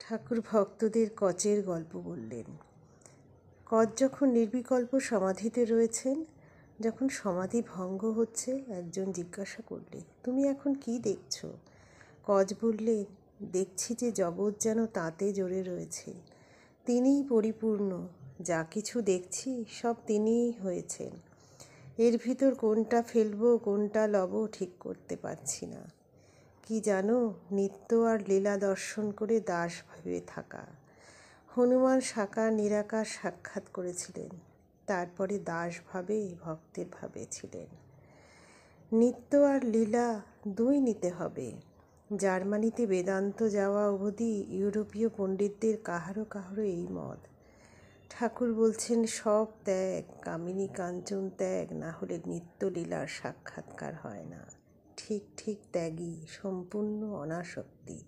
ঠাকুর ভক্তদের কচের গল্প বললেন। কচ যখন নির্বিকল্প সমাধিতে রয়েছেন, যখন সমাধি ভঙ্গ হচ্ছে, একজন জিজ্ঞাসা করলে, তুমি এখন কি দেখছো? কচ বললেন, দেখছি যে জগৎ যেন তাতে জড়ে রয়েছে। তিনিই পরিপূর্ণ, যা কিছু দেখছি সব তিনিই হয়েছেন। এর ভিতর কোনটা ফেলবো কোনটা লব ঠিক করতে পারছি না। কি জানো, নিত্য আর লীলা দর্শন করে দাস ভাবে থাকা। হনুমান সাকার নিরাকার সাক্ষাৎ করেছিলেন, তারপরে দাস ভাবে ভক্তের ভাবে ছিলেন। নিত্য আর লীলা দুই নিতে হবে। জার্মানিতে বেদান্ত যাওয়া অবধি ইউরোপীয় পণ্ডিতদের কাহারো কাহারো এই মত। ঠাকুর বলছেন, সব ত্যাগ, কামিনী কাঞ্চন ত্যাগ, না হলে নিত্য লীলার সাক্ষাৎকার হয় না। ঠিক ঠিক ত্যাগী, সম্পূর্ণ অনাসক্তি।